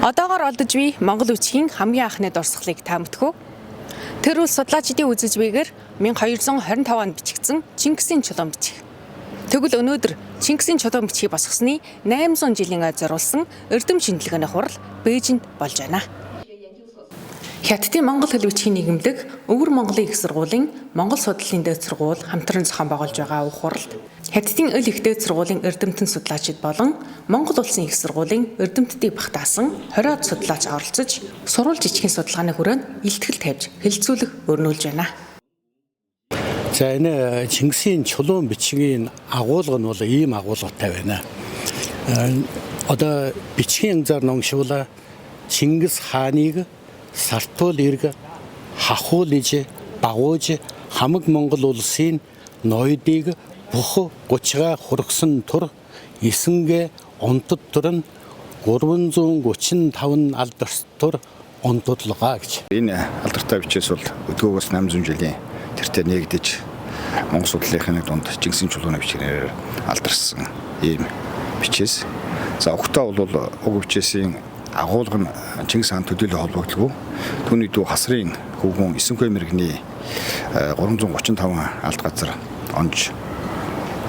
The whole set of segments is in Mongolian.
Одоогоор олдож буй Монгол үчгийн хамгийн анхны дурсгалыг таамагтгүй. Тэр үл судлаачдын үзэж буйгээр 1225 онд бичигдсэн Чингисийн чулуун бичих. Тэгвэл өнөөдөр Чингисийн чулуун бичгийг босгосны 800 жилийн ой зориулсан эрдэм шинжилгээний хурал Бээжинд болж байна. Хятадын Монгол хэл бичгийн нийгэмдэг Өвөр Монголын их сургуулийн Монгол судлалын дээд сургууль хамтран зохион байгуулж байгаа уг хуралд Хятадын өл их дээд сургуулийн эрдэмтэн судлаачид болон Монгол улсын их сургуулийн эрдэмтдийг багтаасан 20-аад судлаач оролцож сурвалж ичхийн судалгааны хүрээнд илтгэл тавьж хэлэлцүүлэх өрнүүлж байна. За энэ Чингисийн чулуун бичгийн агуулга нь бол ийм агуулгатай байна. Одоо бичгийн янзаар номшвол Чингис хааныг сартуул эрг хахуулж багууж хамаг Монгол улсын ноёдыг бүх 30-га хургасан тур эсэнгэ онтод турн 335 алдарс тур онтодлогоо гэж. Энэ алдартай бичээс бол өдгөөгөөс 800 жилийн тэртээ нэгдэж Монгол судлалынхны дунд Чингисийн чулууны бичгээр алдарсан ийм бичээс. За өгтөө бол уг бичээсийн агуулга нь Чингис хаан төдийлөө холбогдлого. Түүний дүү хасрын хөвгүүн Эсэнхүй мэрэгний 335 алд газар онж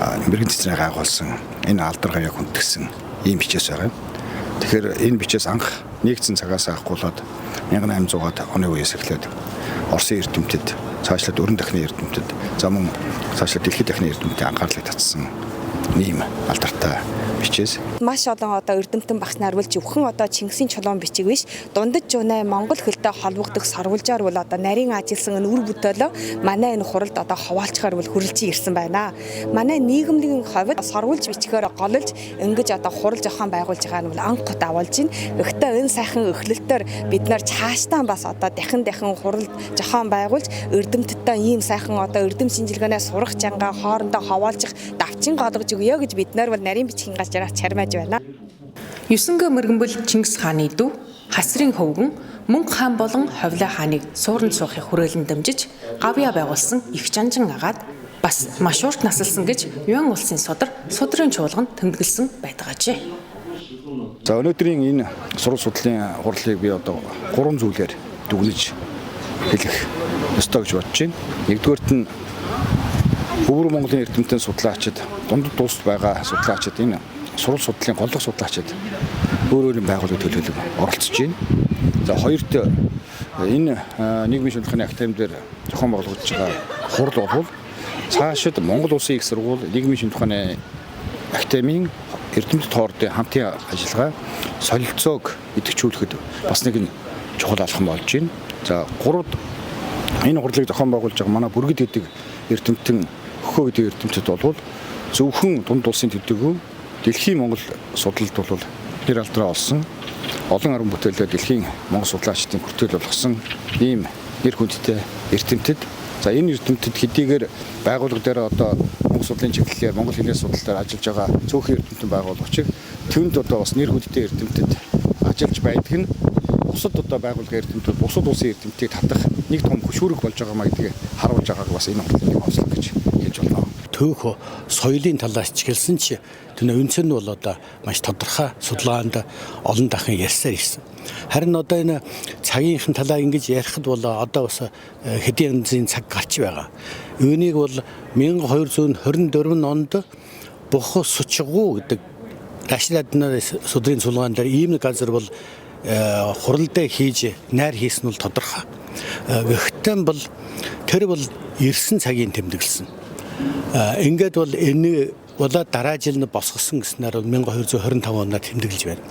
мэрэгэн цэцрээ гайгуулсан энэ алдаргаа яг хүндгсэн ийм бичээс байгаа. Тэгэхээр энэ бичээс анх нэгдсэн цагаас ахгуулаад 1800-аад оны үеэс эхлээд Оросын эрдэмтэд, цаашлаад өрн дахны эрдэмтэд, за мөн цаашлаад дэлхийд дахны эрдэмтдийн анхаарлыг татсан ийм алдартай бичээс. Маш олон одоо эрдэмтэн багш нар бол зөвхөн одоо Чингисийн чулуун бичиг биш, дундаж жуунай монгол хэлтэй холбогдох сурвалжаар бол одоо нарийн ажилласан энэ үр бүтээлөө манай энэ хуралд одоо хаваалцахаар бол хүрэлцэн ирсэн байна. Манай нийгэмийн хувьд сурвалж бичгээр голж ингэж одоо хурал зохион байгуулж байгаа нь бол анх удаа авалж байна. Гэхдээ энэ сайхан эхлэлтээр бид нар цаашдаа бас одоо дахин хурал зохион байгуулж эрдэмтдтэй ийм сайхан одоо эрдэм шинжилгээнээ сурах чанга хоорондоо хаваалцах давчин голгож өгье гэж бид нар бол нарийн бичгийн чармааж байна. 9 мөргөнбөл Чингис хааны дүү хасрын хөвгөн Мөнх хаан болон Ховлой хааныг сууранд суухыг хүрээлэн дэмжиж гавьяа байгуулсан их жанжин агаад бас маш урт насалсан гэж Юан улсын судрын чуулганд тэмдэглэсэн байдаг ажээ. За өнөөдрийн энэ сурал судлалын хурлыг би одоо 3 зүйлээр дүгнэж хэлэх ёстой гэж бодож байна. Нэгдүгээрт нь Өвөр Монголын эрдэмтэн судлаачид, дундад улсад байгаа судлаачид энэ сурал судлалын голлох судлаачид өөрийн байгууллагын төлөөлөг оролцож байна. За хоёрт энэ нийгмийн шинжилгээний академиэр зохион байгуулагдж байгаа хурал бол цаашид Монгол улсын их сургууль нийгмийн шинжилгээний академийн эрдэмтэд хоорондын хамтын ажиллагаа солилцоог идэвхжүүлэхэд бас нэг чухал алхам болж байна. За гуравд энэ хурлыг зохион байгуулж байгаа манай бүргэд гэдэг эрдэмтэн хөхөө гэдэг эрдэмтэд бол зөвхөн дунд улсын төдийгүй дэлхийн Монгол судлалд бол нэр алдраа олсон олон арга бүтээлээр дэлхийн Монгол судлаачдын хүртэл болгосон ийм нэр хүндтэй эрдэмтэд. За энэ эрдэмтэд хэдийгээр байгууллага дээр одоо Монгол судлалын чиглэлээр Монгол хэлний судлалаар ажиллаж байгаа цөөхөн эрдэмтэн байгууллагч тэнд одоо бас нэр хүндтэй эрдэмтэд ажиллаж байдаг нь бусад одоо байгууллагын эрдэмтэд бусад улсын эрдэмтдийг татах нэг том хөшүүрэг болж байгаа маа гэдгийг харуулж байгааг бас энэ хурлын онцлог гэж хэлж байна. Төөх соёлын талаас ч гэлсэн чи тэр үнцэн нь бол одоо маш тодорхой судалгаанд олон дахин ярьсаар ирсэн. Харин одоо энэ цагийнхын талаа ингэж ярихад бол одоо бас хэдийн янзын цаг гарч байгаа. Үүнийг бол 1224 онд Бохо Сучгуу гэдэг Рашидадны судрын цулгаан дээр ийм нэг газар бол хуралдаа хийж найр хийсэн нь тодорхой. Гэхдээ бол тэр бол ирсэн цагийн тэмдэглэсэн. Ингээд бол энэ дараа жил нь босгосон гэснээр 1225 оноор тэмдэглэж байна.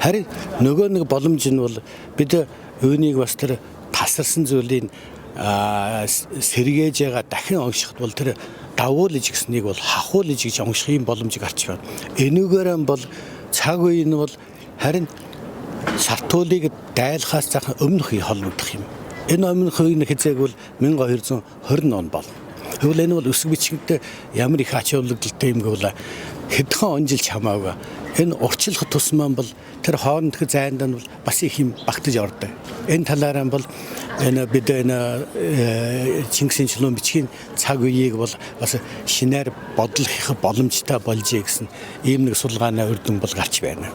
Харин нөгөө нэг боломж нь бол бид үүнийг бас тэр тасарсан зүйлийг сэргээж байгаа дахин уншихад бол тэр давуулж гэснийг бол хахуулж гэж унших юм боломж гарч байна. Энүүгээр бол цаг үе нь бол харин сартуулыг дайлахаас цахан өмнөх холбогдох юм. Энэ өмнөх үеийн хэзээг бол 1220 он болно. Тэгвэл энэ бол өсөг бичгтээ ямар их ач холбогдолтой юм гэвэл хэдхэн он жил чамаагүй. Энэ урчлах тус маань бол тэр хоорондох зайнд нь бол бас их юм багтаж ордог. Энэ талаараа бол энэ бид энэ Чингисийн чулуун бичгийн цаг үеийг бол бас шинээр бодлох боломжтой болжээ гэсэн ийм нэг судалгааны үр дүн бол гарч байна.